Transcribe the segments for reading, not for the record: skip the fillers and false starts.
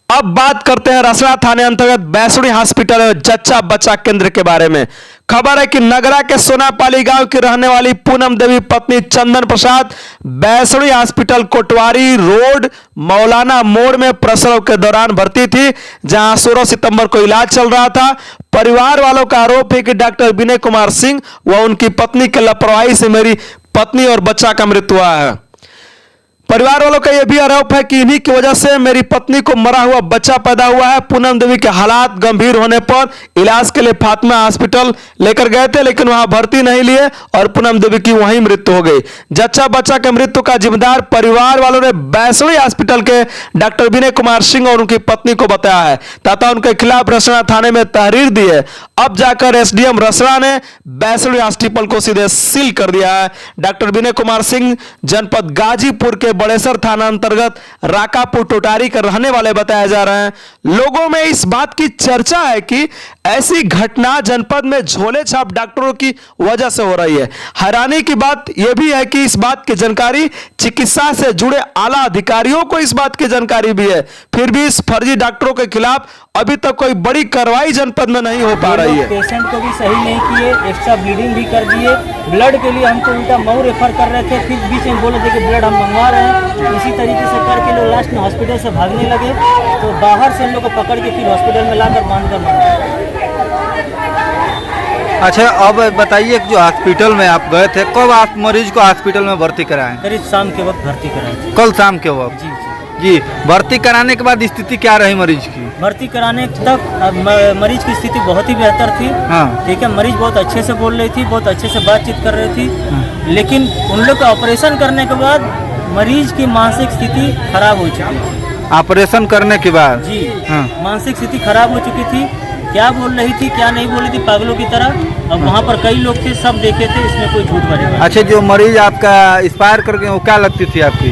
अब बात करते हैं रसड़ा थाने अंतर्गत बैसुड़ी हॉस्पिटल और जच्चा बच्चा केंद्र के बारे में। खबर है कि नगरा के सोनापाली गांव की रहने वाली पूनम देवी पत्नी चंदन प्रसाद बैसुड़ी हॉस्पिटल कोटवारी रोड मौलाना मोड़ में प्रसव के दौरान भर्ती थी, जहां 16 सितंबर को इलाज चल रहा था। परिवार वालों का आरोप है कि डॉक्टर विनय कुमार सिंह व उनकी पत्नी की लापरवाही से मेरी पत्नी और बच्चा का मृत्यु हुआ है। परिवार वालों का यह भी आरोप है कि इन्हीं की वजह से मेरी पत्नी को मरा हुआ बच्चा पैदा हुआ है। पूनम देवी के हालात गंभीर होने पर इलाज के लिए फातिमा हॉस्पिटल लेकर गए थे, लेकिन वहां भर्ती नहीं लिए और पूनम देवी की वहीं मृत्यु हो गई। जच्चा बच्चा के मृत्यु का जिम्मेदार परिवार वालों ने बैसुड़ी हॉस्पिटल के डॉक्टर विनय कुमार सिंह और उनकी पत्नी को बताया है तथा उनके खिलाफ रसड़ा थाने में तहरीर दी है। अब जाकर एसडीएम रसड़ा ने बैसुड़ी हॉस्पिटल को सीधे सील कर दिया है। डॉक्टर विनय कुमार सिंह जनपद गाजीपुर के बड़ेसर थाना अंतर्गत राकापुर टोटारी के रहने वाले बताया जा रहे हैं। लोगों में इस बात की चर्चा है कि ऐसी घटना जनपद में झोले छाप डॉक्टरों की वजह से हो रही है। हैरानी की बात यह भी है कि इस बात की जानकारी चिकित्सा से जुड़े आला अधिकारियों को इस बात की जानकारी भी है, फिर भी इस फर्जी डॉक्टरों के खिलाफ अभी तक कोई बड़ी कार्रवाई जनपद में नहीं हो पा रही है। पेशेंट को भी सही नहीं किए, एक्स्ट्रा ब्लीडिंग भी कर दिए। ब्लड के लिए हमको उल्टा मऊ रेफर कर रहे थे, फिर बीच में बोले थे कि ब्लड हम मंगवा रहे हैं। इसी तरीके से करके लोग लास्ट में हॉस्पिटल से भागने लगे, तो बाहर से इन लोग को पकड़ के फिर हॉस्पिटल में लाकर बांध कर मारा। अच्छा, अब बताइए जो हॉस्पिटल में आप गए थे, कब आप मरीज को हॉस्पिटल में भर्ती कराएं? करीब शाम के वक्त भर्ती कराए थे। कल शाम के वक्त? जी। भर्ती कराने के बाद स्थिति क्या रही मरीज की? भर्ती कराने तक मरीज की स्थिति बहुत ही बेहतर थी। हाँ। ठीक है, मरीज बहुत अच्छे से बोल रही थी, बहुत अच्छे से बातचीत कर रही थी। हाँ। लेकिन उन लोग का ऑपरेशन करने के बाद मरीज की मानसिक स्थिति खराब हो चुकी थी। ऑपरेशन करने के बाद? जी। हाँ। मानसिक स्थिति खराब हो चुकी थी। क्या बोल रही थी क्या नहीं बोल रही थी, पागलों की तरह। अब वहाँ पर कई लोग थे, सब देखे थे, इसमें कोई झूठ बनेगा। अच्छा, जो मरीज आपका एक्सपायर करके वो क्या लगती थी आपकी?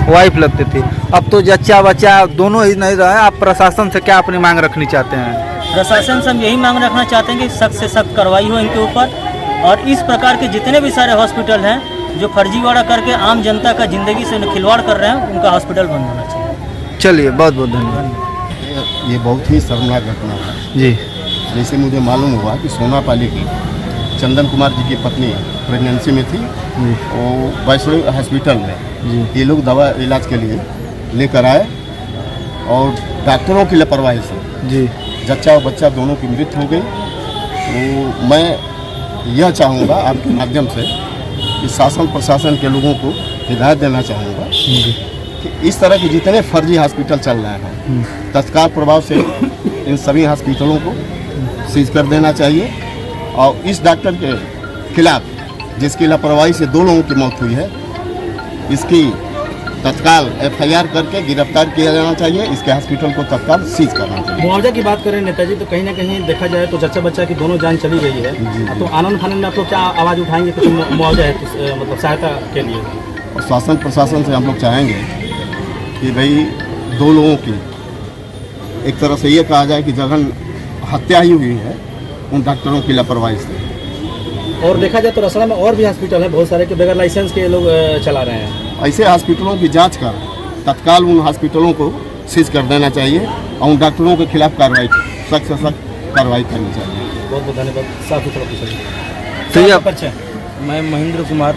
वाइफ लगती थी। अब तो जच्चा बच्चा दोनों ही नहीं रहे, आप प्रशासन से क्या अपनी मांग रखनी चाहते हैं? प्रशासन से हम यही मांग रखना चाहते हैं कि सख्त से सख्त कार्रवाई हो इनके ऊपर, और इस प्रकार के जितने भी सारे हॉस्पिटल हैं जो फर्जीवाड़ा करके आम जनता का जिंदगी से खिलवाड़ कर रहे हैं, उनका हॉस्पिटल बंद होना चाहिए। चलिए, बहुत बहुत धन्यवाद। ये बहुत ही शर्मनाक घटना है जी। जैसे मुझे मालूम हुआ कि सोनापाली की चंदन कुमार जी की पत्नी प्रेगनेंसी में थी, वो बैसुड़ी हॉस्पिटल में ये लोग दवा इलाज के लिए लेकर आए और डॉक्टरों की लापरवाही से जी जच्चा और बच्चा दोनों की मृत्यु हो गई। तो मैं यह चाहूँगा आपके माध्यम से कि शासन प्रशासन के लोगों को हिदायत देना चाहूँगा कि इस तरह के जितने फर्जी हॉस्पिटल चल रहे हैं तत्काल प्रभाव से इन सभी हॉस्पिटलों को सीज कर देना चाहिए, और इस डॉक्टर के खिलाफ जिसकी लापरवाही से 2 लोगों की मौत हुई है, इसकी तत्काल FIR करके गिरफ्तार किया जाना चाहिए। इसके हॉस्पिटल को तत्काल सीज करना चाहिए। मुआवजा की बात करें नेताजी, तो कहीं ना कहीं देखा जाए तो जच्चा बच्चा की दोनों जान चली गई है, तो आनंद फानंद में आप लोग क्या आवाज़ उठाएंगे? कुछ मुआवजा है मतलब सहायता के लिए? और शासन प्रशासन से हम लोग चाहेंगे कि भाई 2 लोगों की एक तरह से ये कहा जाए कि जघन हत्या ही हुई है उन डॉक्टरों की लापरवाही से। और देखा जाए तो रसड़ा में और भी हॉस्पिटल है बहुत सारे के बगैर लाइसेंस के लोग चला रहे हैं। ऐसे हॉस्पिटलों की जांच कर तत्काल उन हॉस्पिटलों को सीज कर देना चाहिए और उन डॉक्टरों के खिलाफ कार्रवाई सख्त से सख्त कार्रवाई करनी चाहिए। बहुत बहुत धन्यवाद। साफ सुथरा मैं महेंद्र कुमार,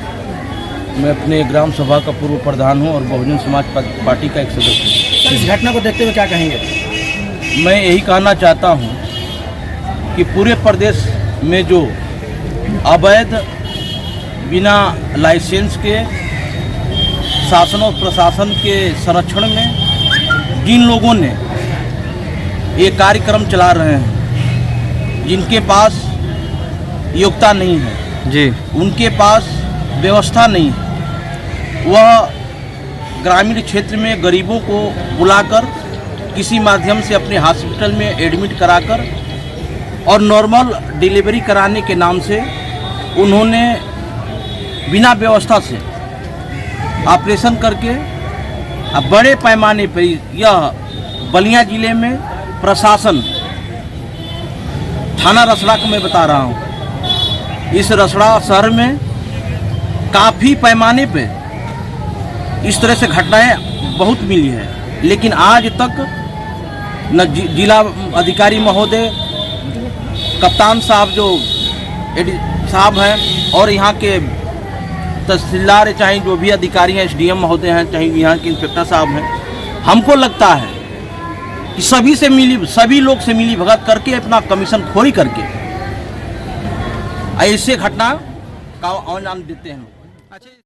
मैं अपने ग्राम सभा का पूर्व प्रधान हूं और बहुजन समाज पार्टी का एक सदस्य हूं। इस घटना को देखते हुए क्या कहेंगे? मैं यही कहना चाहता हूं कि पूरे प्रदेश में जो अवैध बिना लाइसेंस के शासन और प्रशासन के संरक्षण में जिन लोगों ने ये कार्यक्रम चला रहे हैं, जिनके पास योग्यता नहीं है जी, उनके पास व्यवस्था नहीं है, वह ग्रामीण क्षेत्र में गरीबों को बुलाकर किसी माध्यम से अपने हॉस्पिटल में एडमिट कराकर और नॉर्मल डिलीवरी कराने के नाम से उन्होंने बिना व्यवस्था से ऑपरेशन करके अब बड़े पैमाने पर यह बलिया जिले में प्रशासन थाना रसड़ा को मैं बता रहा हूँ, इस रसड़ा शहर में काफ़ी पैमाने पे इस तरह से घटनाएं बहुत मिली है, लेकिन आज तक न जिला अधिकारी महोदय, कप्तान साहब जो साहब हैं, और यहाँ के तहसीलदार, चाहे जो भी अधिकारी हैं, एसडीएम महोदय हैं, चाहे यहाँ के इंस्पेक्टर साहब हैं, हमको लगता है कि सभी लोग से मिली भगत करके अपना कमीशन खोरी करके ऐसे घटना का अनुमान देते हैं।